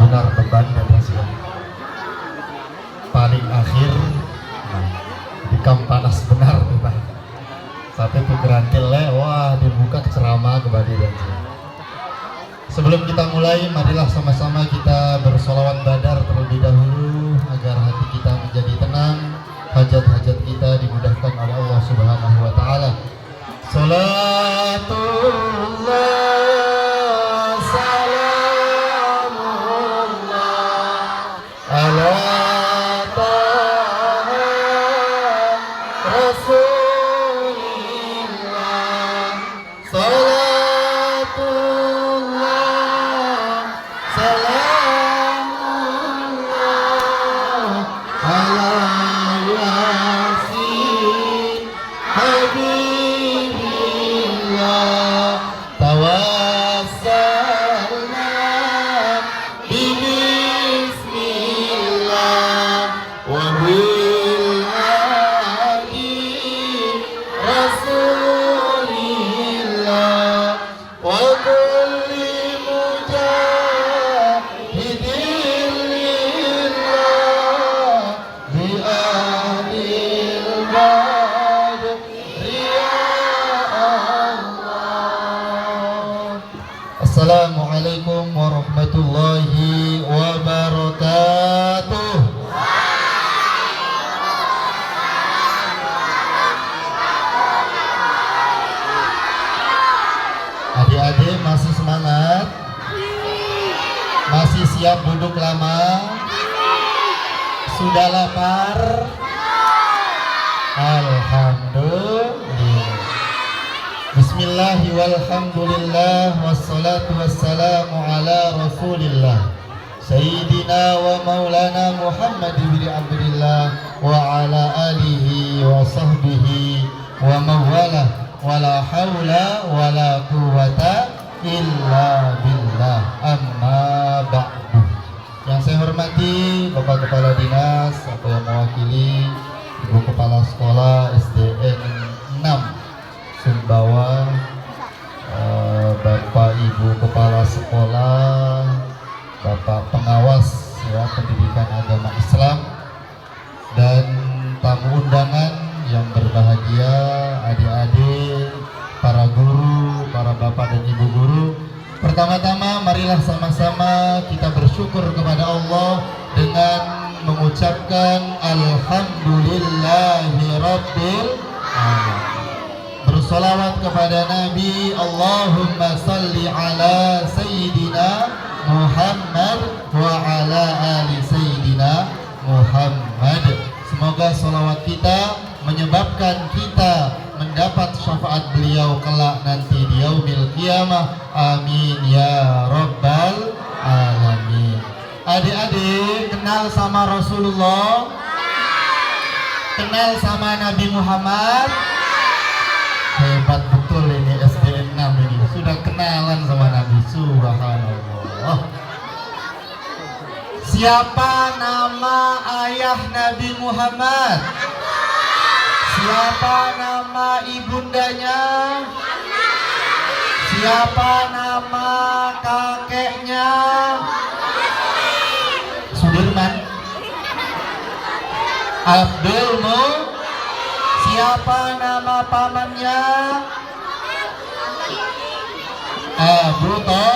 benar beban dan hasil paling akhir. Di kam panas benar kita sampai pikiran wah dibuka ceramah kembali dan sebelum kita mulai, marilah sama-sama kita bersolawat badar terlebih dahulu agar hati kita menjadi tenang, hajat-hajat kita dimudahkan oleh Allah Subhanahu wa taala. Salatullah salamullah ala taha rasulillah. Salatullah salamullah ala yasin habibillah. Tawassalna bismillah wa bil hadi rasulillah wa kulli mujahidin lillah bi ahlil badri ya Allah. Assalamualaikum warahmatullahi wabarakatuh. Adik-adik masih semangat? Masih siap duduk lama? Sudah lapar? Alhamdulillah. Bismillahi walhamdulillah wassalatu wassalamu ala rasulillah Sayyidina wa maulana Muhammad bin Abdullah wa ala alihi wa sahbihi wa mawalah wala hawla wala quwwata illa billah, amma ba'du. Yang saya hormati Bapak Kepala Dinas atau yang mewakili Ibu Kepala Sekolah SDN 6 Sumbawa, Bapak Ibu Kepala Sekolah, Bapak Pengawas ya, Pendidikan Agama Islam, dan tamu undangan yang berbahagia, adik-adik, para guru, para bapak dan ibu guru. Pertama-tama marilah sama-sama kita bersyukur kepada Allah dengan mengucapkan Alhamdulillahi Rabbil Alamin. Bersolawat kepada Nabi, Allahumma salli ala Sayyidina Muhammad wa ala ali Sayyidina Muhammad. Semoga solawat kita menyebabkan kita mendapat syafaat beliau kelak nanti di yaumil qiyamah. Amin ya rabbal alamin. Adik-adik kenal sama Rasulullah? Kenal sama Nabi Muhammad? Hebat betul ini SDN 6 ini, sudah kenalan sama Nabi. Subhanallah. Siapa nama ayah Nabi Muhammad? Siapa nama ibundanya? Siapa nama kakeknya? Sudirman. Abdul Mu. Siapa nama pamannya? Abu To.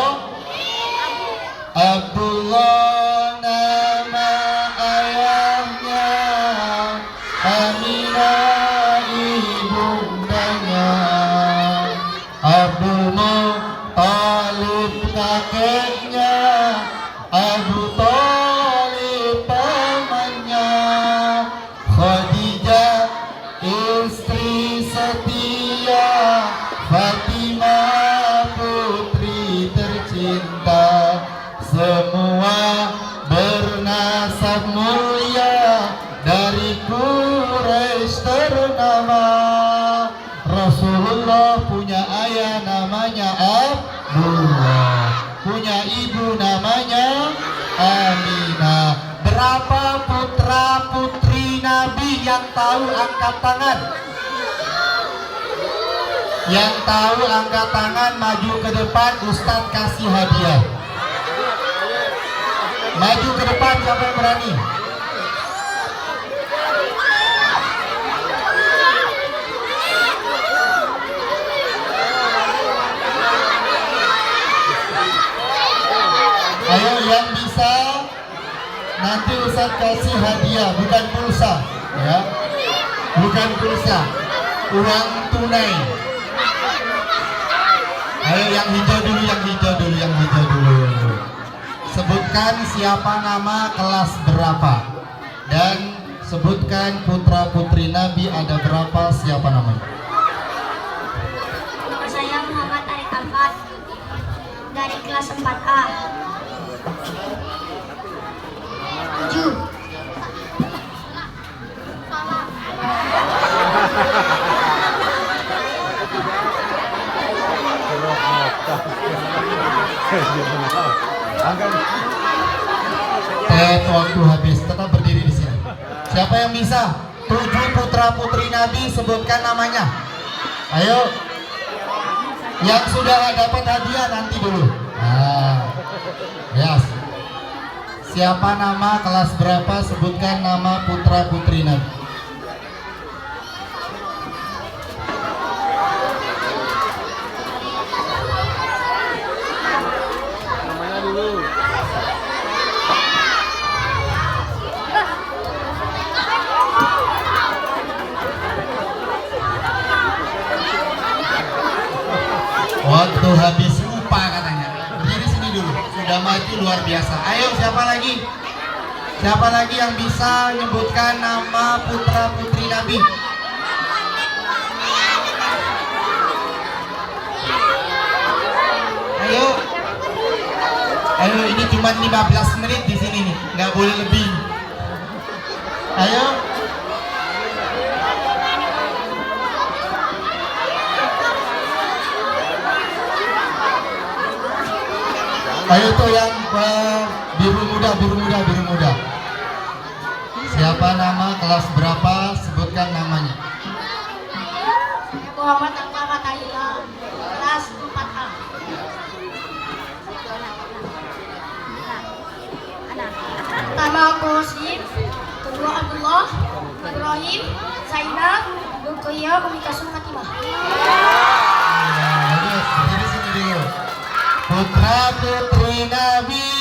Abdullah nama ayahnya. Aminah ibundanya. Abdul Muttalib kakeknya. Abu Thalib pamannya. Khadijah istri setia. Fatimah putri tercinta. Semua bernasab mulia dari Quraisy ternama. Rasulullah punya ayah namanya Abdullah, punya ibu namanya Aminah. Berapa putra putri Nabi yang tahu angkat tangan? Yang tahu angkat tangan, maju ke depan, Ustadz kasih hadiah. Maju ke depan siapa yang berani. Ayo yang bisa, nanti Ustadz kasih hadiah, bukan pulsa ya, bukan pulsa, uang tunai. Ayo yang hijau dulu, yang hijau dulu, yang hijau dulu. Sebutkan siapa nama, kelas berapa, dan sebutkan putra putri Nabi ada berapa, siapa namanya. Nama saya Muhammad Arif Alfat dari kelas 4A. 7. Waktu habis, tetap berdiri di sini. Siapa yang bisa? 7 putra putri Nabi, sebutkan namanya. Ayo. Yang sudah dapat hadiah nanti dulu. Yes. Siapa nama, kelas berapa, sebutkan nama putra putri Nabi. Namanya dulu. Waktu habis, lupa katanya. Berdiri sini dulu. Sudah maju luar biasa. Ayo siapa lagi? Siapa lagi yang bisa menyebutkan nama putra putri Nabi? Ayo. Ayo, ini cuma 15 menit di sini nih, nggak boleh lebih. Ayo. Ayo tuh yang biru muda, biru muda, biru muda. Siapa nama, kelas berapa, sebutkan namanya. Muhammad Alfat Aila, kelas 4A. Pertama Qasim, kedua Abdullah, Ibrahim, Zainab, Ruqayyah, Umi Kasum, Fatimah. Berdiri sini dulu. Putra putri Nabi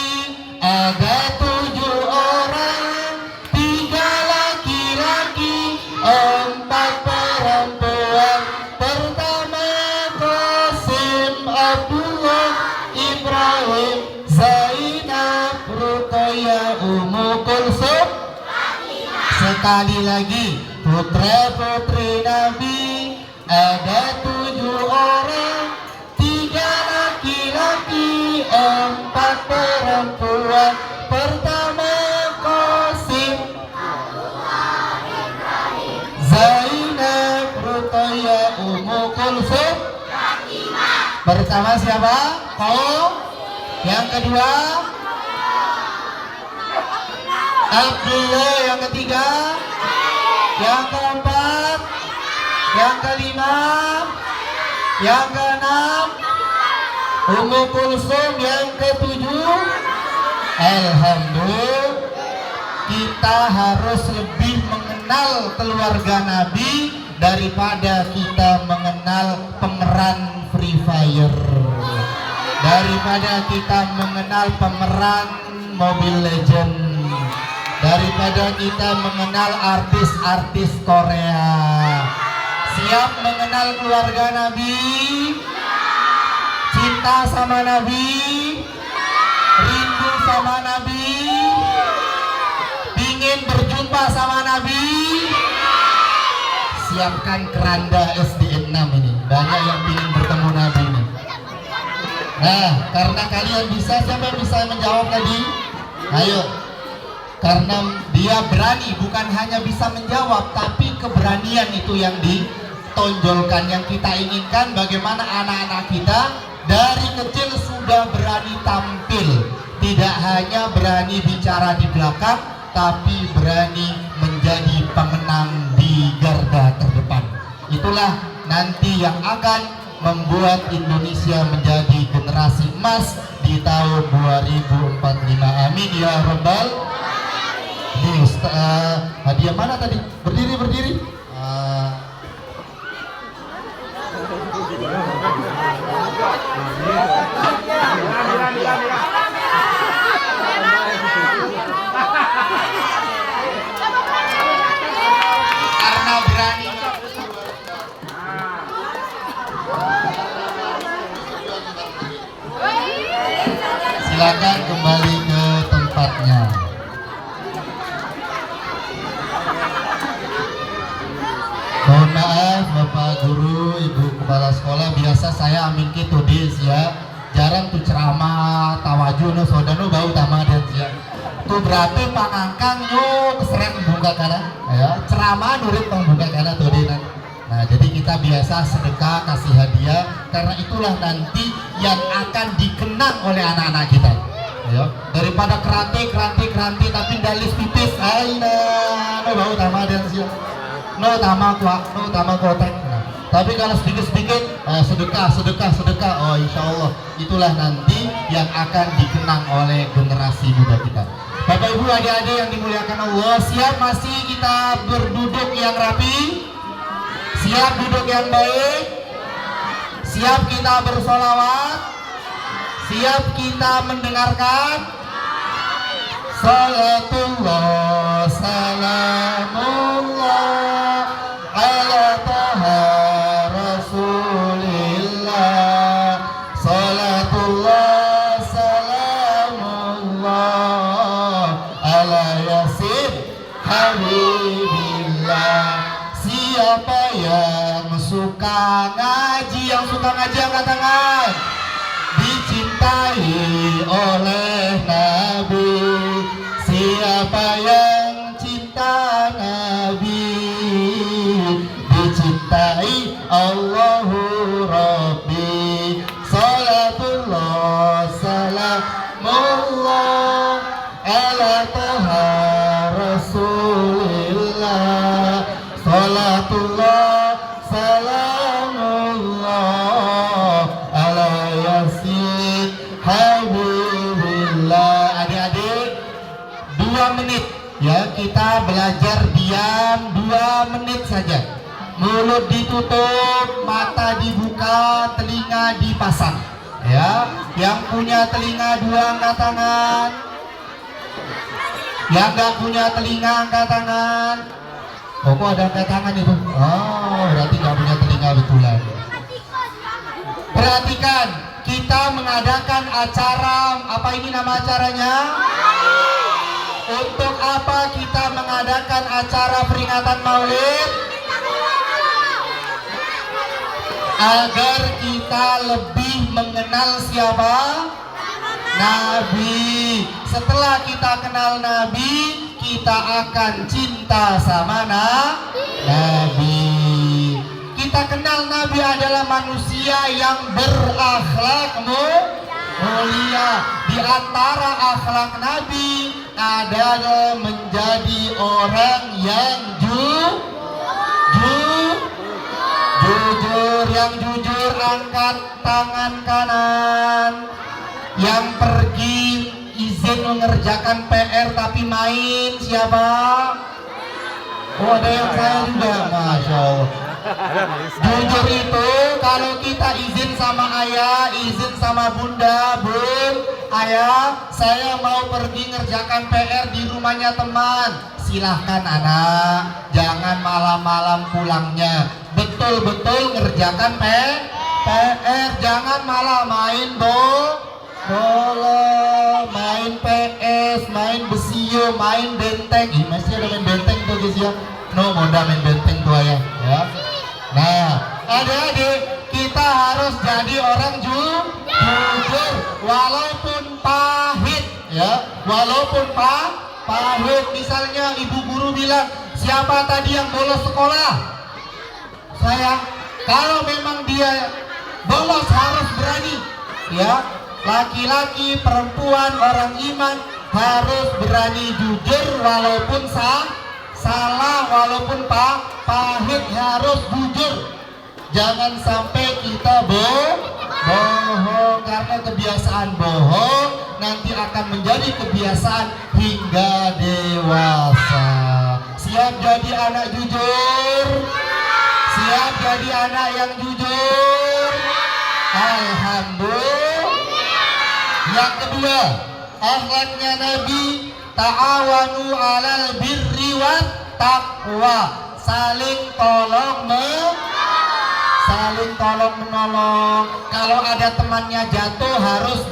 ada 7 orang, 3 laki-laki, 4 perempuan. Pertama Qasim, Abdullah, Ibrahim, Zainab, Ruqayyah, Ummu Kulsum. Sekali lagi, putra putri Nabi ada 7 orang, 3 laki-laki, 4 perempuan. Pertama Qasim, Zainab, Ruqayyah, Ummu Kulsum. Pertama siapa? Kau. Yang kedua Abdullah. Yang ketiga, yang keempat, yang kelima, yang keenam Ummu Kulsum. Yang ketujuh, alhamdulillah, kita harus lebih mengenal keluarga Nabi daripada kita mengenal pemeran Free Fire, daripada kita mengenal pemeran Mobile Legend, daripada kita mengenal artis-artis Korea. Siap mengenal keluarga Nabi? Cinta sama Nabi? Rindu sama Nabi? Pingin berjumpa sama Nabi? Siapkan keranda SDN 6 ini. Banyak yang ingin bertemu Nabi ini. Nah, karena kalian bisa, siapa yang bisa menjawab tadi? Ayo. Karena dia berani, bukan hanya bisa menjawab, tapi keberanian itu yang ditonjolkan. Yang kita inginkan bagaimana anak-anak kita dari kecil sudah berani tampil, tidak hanya berani bicara di belakang, tapi berani menjadi pemenang di garda terdepan. Itulah nanti yang akan membuat Indonesia menjadi generasi emas di tahun 2045. Amin ya rabbal. Ini hadiah mana tadi? Berdiri. Karena berani. Silakan kembali ke tempatnya. Mohon maaf Bapak Guru, Ibu Kepala Sekolah, biasa saya amin gitu dis ya. Jarang tuh ceramah, tawaju no sodano bau tama dan ya. Tuh berarti Pak Angkang yo keseret membuka kana ya. Ceramah nurit membuka kana tuh dinan. Nah, jadi kita biasa sedekah, kasih hadiah, karena itulah nanti yang akan dikenang oleh anak-anak kita. Ya, daripada keranti tapi dalis pipis, aina, no bau tama dan sih, no tama kotek. Nah, tapi kalau sedikit sedekah, oh insya Allah itulah nanti yang akan dikenang oleh generasi muda kita. Bapak Ibu adik-adik yang dimuliakan Allah, siap masih kita berduduk yang rapi? Siap duduk yang baik? Siap kita bersolawat? Siap kita mendengarkan? Salatullah salamullah ala taha rasulillah. Salatullah salamullah ala yasin habibillah. Siapa yang suka ngaji, angkat tangan. Dicintai oleh Nabi. Siapa yang cinta Nabi, dicintai Allahu Rabbi. Salatullah salamullah ala taha rasulillah. Salatullah salamullah ala yasin habibillah. Adik-adik 2 menit ya, kita belajar diam 2 menit saja. Mulut ditutup, mata dibuka, telinga dipasang ya. Yang punya telinga 2 angkat tangan. Yang gak punya telinga angkat tangan. Oh, kok ada angkat tangan itu? Oh, berarti gak punya telinga betulan. Perhatikan, kita mengadakan acara, apa ini nama acaranya? Untuk apa kita mengadakan acara peringatan Maulid? Agar kita lebih mengenal siapa? Nabi. Setelah kita kenal Nabi, kita akan cinta sama Nabi. Kita kenal Nabi adalah manusia yang berakhlak mulia. Di antara akhlak Nabi adalah menjadi orang yang jujur. Yang jujur angkat tangan kanan. Yang pergi izin mengerjakan PR tapi main siapa? Oh, ada yang saya juga, Masya Allah. Jujur itu kalau kita izin sama ayah, izin sama bunda, bun, ayah, saya mau pergi ngerjakan PR di rumahnya teman. Silahkan anak, jangan malam-malam pulangnya. Betul-betul ngerjakan PR, jangan malah main bola, main PS, main besio, main benteng. Ih, masih ada main benteng tuh guys ya. No, modal main benteng tuh ya. Nah, adik-adik, kita harus jadi orang jujur, walaupun pahit ya, walaupun pahit. Misalnya ibu guru bilang, siapa tadi yang bolos sekolah? Saya. Kalau memang dia bolos harus berani ya. Laki-laki, perempuan, orang iman harus berani jujur walaupun salah, walaupun pahit harus jujur. Jangan sampai kita bohong, karena kebiasaan bohong nanti akan menjadi kebiasaan hingga dewasa. Siap jadi anak jujur? Siap jadi anak yang jujur? Alhamdulillah. Yang kedua, akhlaknya Nabi, ta'awanu 'alal birri wat taqwa. Saling tolong menolong. Kalau ada temannya jatuh harus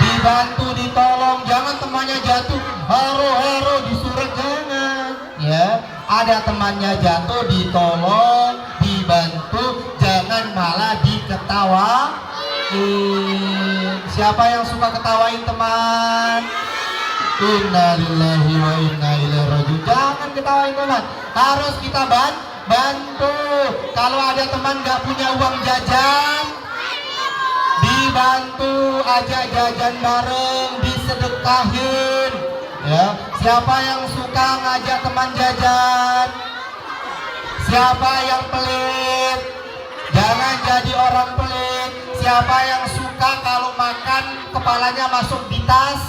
dibantu, ditolong. Jangan temannya jatuh haro disuruh, jangan. Ya, ada temannya jatuh ditolong, dibantu, jangan malah diketawain. Siapa yang suka ketawain teman? Innalillahi wa inna ilaihi raji'un. Jangan ketawain teman, harus kita bantu. Kalau ada teman gak punya uang jajan, dibantu, ajak jajan bareng, disedekahin. Ya, siapa yang suka ngajak teman jajan? Siapa yang pelit? Jangan jadi orang pelit. Siapa yang suka kalau makan kepalanya masuk di tas?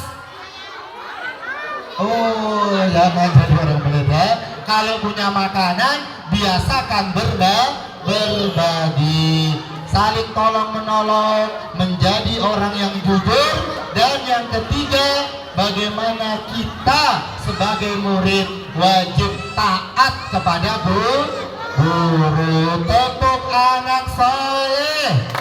Oh, jangan jadi orang pelit ya. Kalau punya makanan, biasakan berbagi, saling tolong menolong, menjadi orang yang jujur. Dan yang ketiga, bagaimana kita sebagai murid wajib taat kepada guru. Tetap anak soleh.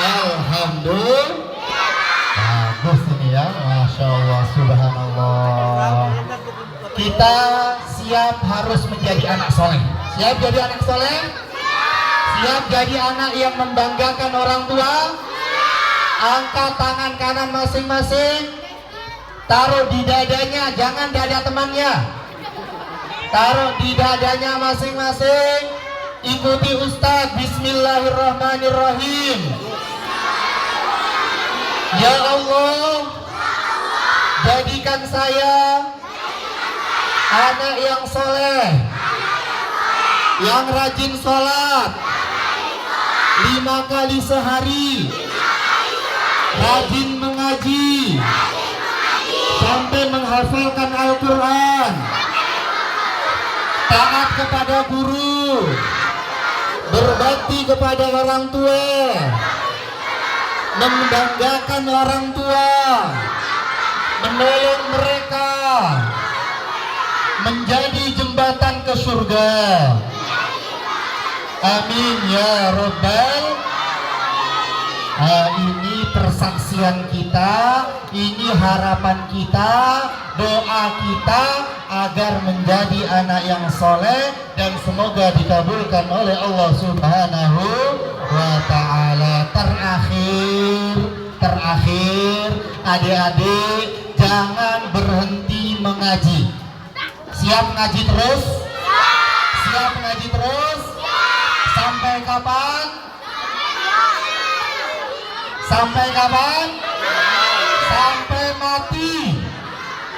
Alhamdulillah. Bagus ini ya, Masya Allah, Subhanallah. Kita siap harus menjadi anak soleh. Siap jadi anak soleh? Siap jadi anak yang membanggakan orang tua? Angkat tangan kanan masing-masing, taruh di dadanya, jangan dada temannya. Taruh di dadanya masing-masing. Ikuti Ustadz. Bismillahirrahmanirrahim. Ya Allah, jadikan saya anak yang soleh, yang rajin sholat 5 kali sehari, rajin mengaji sampai menghafalkan Al-Quran, taat kepada guru, berbakti kepada orang tua, membanggakan orang tua, menolong mereka, menjadi jembatan ke surga. Amin ya Rabbal. Ini persaksian kita, ini harapan kita, doa kita agar menjadi anak yang soleh, dan semoga dikabulkan oleh Allah Subhanahu wa ta'ala. Terakhir, adik-adik jangan berhenti mengaji. Siap ngaji terus? Siap ngaji terus? Sampai kapan? Sampai kapan? Sampai mati.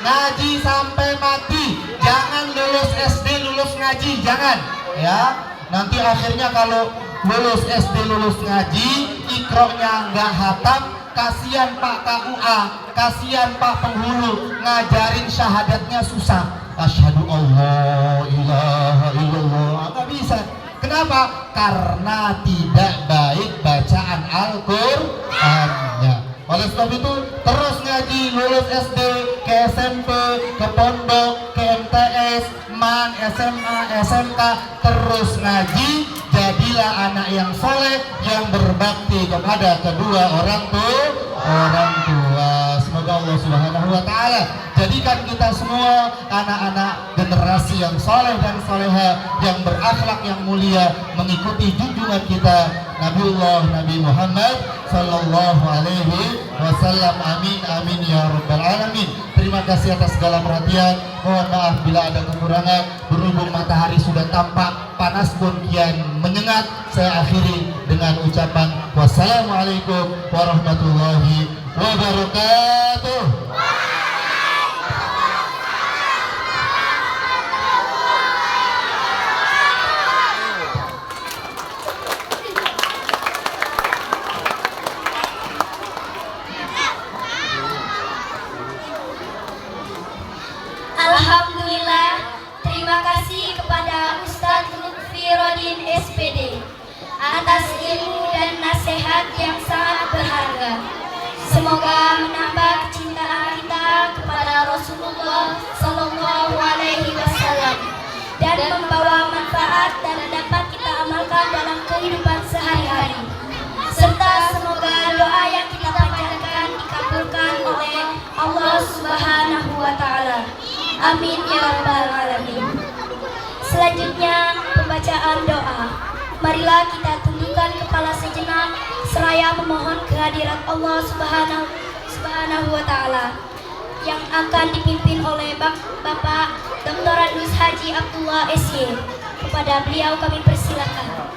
Ngaji sampai mati. Jangan lulus SD lulus ngaji, jangan ya. Nanti akhirnya kalau lulus SD lulus ngaji, ikroknya nggak hatam, kasihan Pak KUA, kasihan Pak penghulu, ngajarin syahadatnya susah. Asyhadu Allah ilaha illallah, nggak bisa. Kenapa? Karena tidak baik bacaan Al-Qur'annya. Oleh sebab itu terus ngaji, lulus SD, ke SMP, ke pondok, ke MTS, MAN, SMA, SMK, terus ngaji. Jadilah anak yang soleh, yang berbakti kepada kedua orang tua. Semoga Allah Subhanahu wa ta'ala jadikan kita semua anak-anak generasi generasi yang soleh dan soleha, yang berakhlak yang mulia, mengikuti junjungan kita Nabi Muhammad Sallallahu Alaihi Wasallam. Amin amin ya rabbal alamin. Terima kasih atas segala perhatian. Mohon maaf bila ada kekurangan. Berhubung matahari sudah tampak, panas pun kian menyengat, saya akhiri dengan ucapan wassalamualaikum warahmatullahi wabarakatuh. Alhamdulillah, terima kasih kepada Ustadz Lutfi Rodin SPD atas ilmu dan nasihat yang sangat berharga. Semoga menambah kecintaan kita kepada Rasulullah Sallallahu Alaihi Wasallam dan membawa manfaat dan dapat kita amalkan dalam kehidupan sehari-hari. Serta semoga doa yang kita panjatkan dikabulkan oleh Allah Subhanahu wa Ta'ala. Amin ya rabbal alamin. Selanjutnya pembacaan doa. Marilah kita tundukkan kepala sejenak seraya memohon kehadirat Allah Subhanahu wa Ta'ala yang akan dipimpin oleh Bapak Dr. Haji Abdullah SY. Kepada beliau kami persilakan.